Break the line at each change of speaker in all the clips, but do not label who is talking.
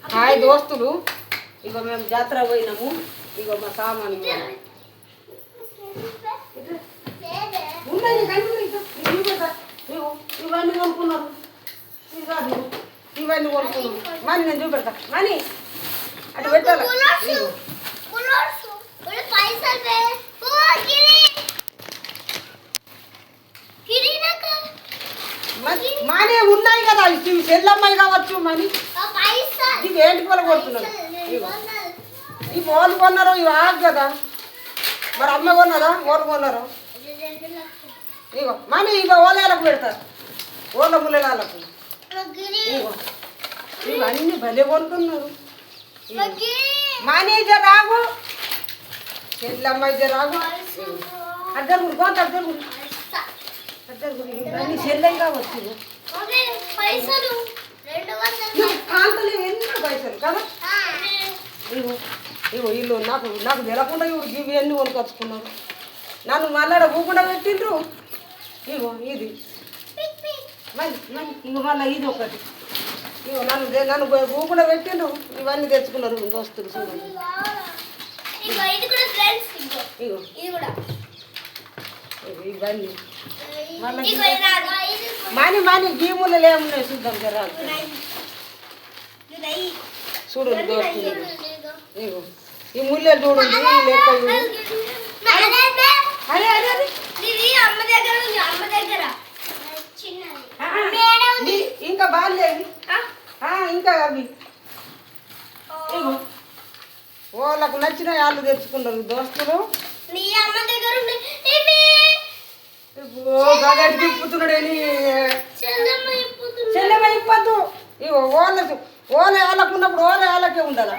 Hi దోస్తులు, ఇగో మేము జాతర పోయినాము. ఇగో మా సామాను ఇవన్నీ కొనుక్కున్నారు. ఇవన్నీ కొనుక్కున్నాం. మనీ నేను చూపెడతా. మనీ అటు పెట్టాలి. మనీ ఉన్నాయి కదా, ఇవి చెల్లమ్మాయి కావచ్చు. మనీ ఇవి ఏంటి కూడా కొడుతున్నారు. ఈ వాళ్ళు కొన్నారు, ఇవి ఆగు కదా. మరి అమ్మ కొన్నదా, వాళ్ళు కొన్నారు. ఇగో మనీ ఇగో ఓలేళ్ళకు పెడతారు, ఓళ్ళ ముళ్ళకు. ఇగో ఇవన్నీ భలే కొనుక్కున్నారు. మనీ రాగు, చెల్లమ్మాయి రాగు. అద్దరు కొంత అద్దరు ఇవన్నీ చెల్లెం కావచ్చు. కాంతలు ఎన్ని పైసలు కదా. ఇగో ఇగో ఇల్లు నాకు నాకు తెలకుండా ఇవి అన్నీ కొనుకొచ్చుకున్నారు. నన్ను మళ్ళీ ఊకుండా పెట్టిండ్రు. ఇగో ఇది ఇంకో మళ్ళీ ఇది ఒకటి. ఇగో నన్ను ఊకుండా పెట్టిండ్రు. ఇవన్నీ తెచ్చుకున్నారు దోస్తులు. చూడండి ఇగో ఇవన్నీ మనీ మనీ గీములు ఏమున్నాయి చూద్దాం జరా. చూడండి దోస్తులు, ఇగో ఈ ముళ్ళలు చూడండి. లెక్క ఇంకా బాగాలేదు. ఇంకా అవి ఇగో వాళ్ళకు నచ్చిన వాళ్ళు తెచ్చుకున్నారు దోస్తులు. గగడి తిప్పుతున్నాడని చెల్లెమ్మ ఇప్పద్దు. ఇగో ఓల వాళ్ళకు ఉన్నప్పుడు ఓల వాళ్ళకే ఉండాలా.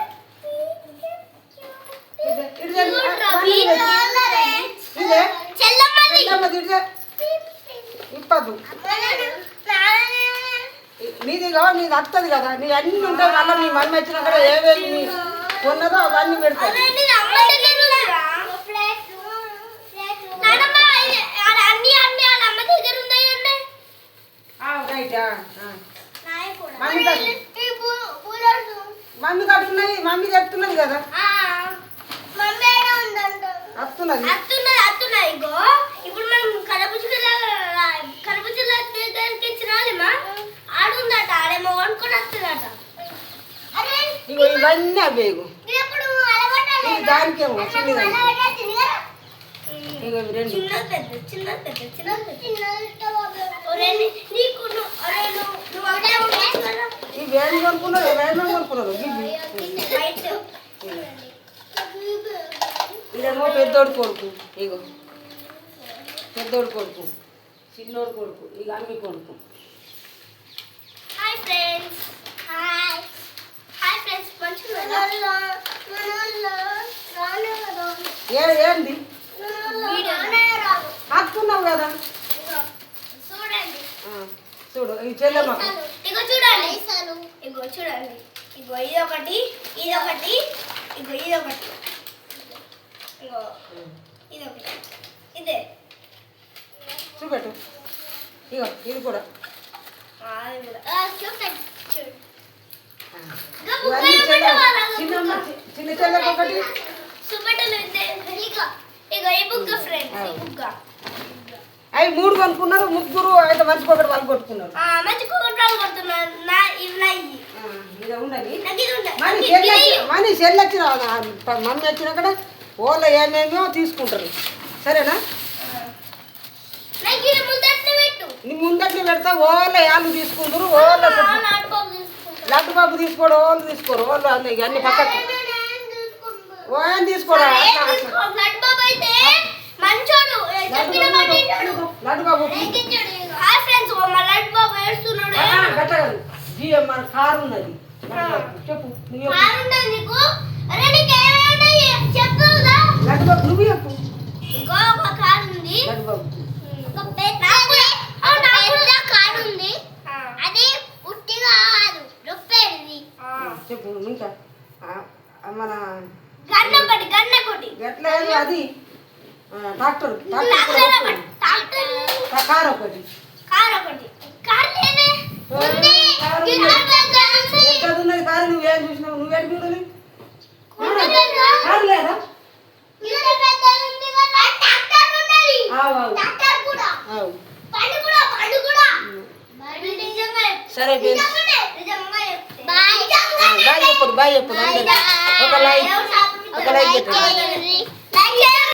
ఇప్పద్దు నీది నీది వస్తుంది కదా. నీ అన్నీ ఉంటాయి. మళ్ళీ నీ మమ్మీ వచ్చినా కూడా ఏవేవి కొన్నదో అవన్నీ పెడతాయి. మమ్మీ కట్టున్నది, మమ్మీ చెప్తున్నది కదా. వస్తున్నది.
ఇప్పుడు మనం కరబుజల ఆడుందట, ఆడేమో కొనుక్కొని వస్తుందట.
ఇగో ఇవన్నీ అవేగు దానికేమో చిన్నది. ఇగో రెండు ఇవి ఏమి కొనుక్కున్నారు, ఏమేమి కొనుక్కున్నారు. ఇదేమో పెద్దోడు కొడుకు. ఇగో పెద్దోడు కొడుకు, చిన్నోడు కొడుకు. ఇక అమ్మి కొడుకు. ఏంది హక్కున్నావు కదా. చూడు ఈ చెల్లెమ్మ.
ఇగో చూడండి, ఇగో చూడండి. ఇగో ఇదొకటి, ఇదొకటి, ఇగో ఇదొకటి, ఇగో ఇదొకటి. ఇదే
చూపెట్టు. ఇగో ఇది కూడా చిన్న చెల్లెమ్మ ఒకటి. అవి మూడు కొనుక్కున్నారు. ముగ్గురు అయితే మంచికి ఒకటి వాళ్ళు కొట్టుకున్నారు. మనీ సెల్ వచ్చిన మమ్మీ వచ్చినా కూడా ఓళ్ళ ఏమేమో తీసుకుంటారు. సరేనా? నీ ముందట్ని పెడతా. ఓళ్ళ యాళ్ళు తీసుకుంటారు. ఓళ్ళ లడ్డు బాబు తీసుకోడు, వాళ్ళు తీసుకోరు. వాళ్ళు అన్ని పక్కకు ఓన్ తీసుకోడా. లడ్డు బాబు మన కారు ఉన్నది. చెప్పు లడ్డు బాబు నువ్వు చెప్పు. లడ్డు బాబు చెప్పు. ఇంకా మన ఎట్లా అది ట్రాక్టర్ కారు ఒకటి. ఉన్నది కారు నువ్వేం చూసి సరే ఫ్రెండ్స్
బాయ్
బాయ్ చెప్పదు అందరికీ. ఒక లైక్ పెట్టండి.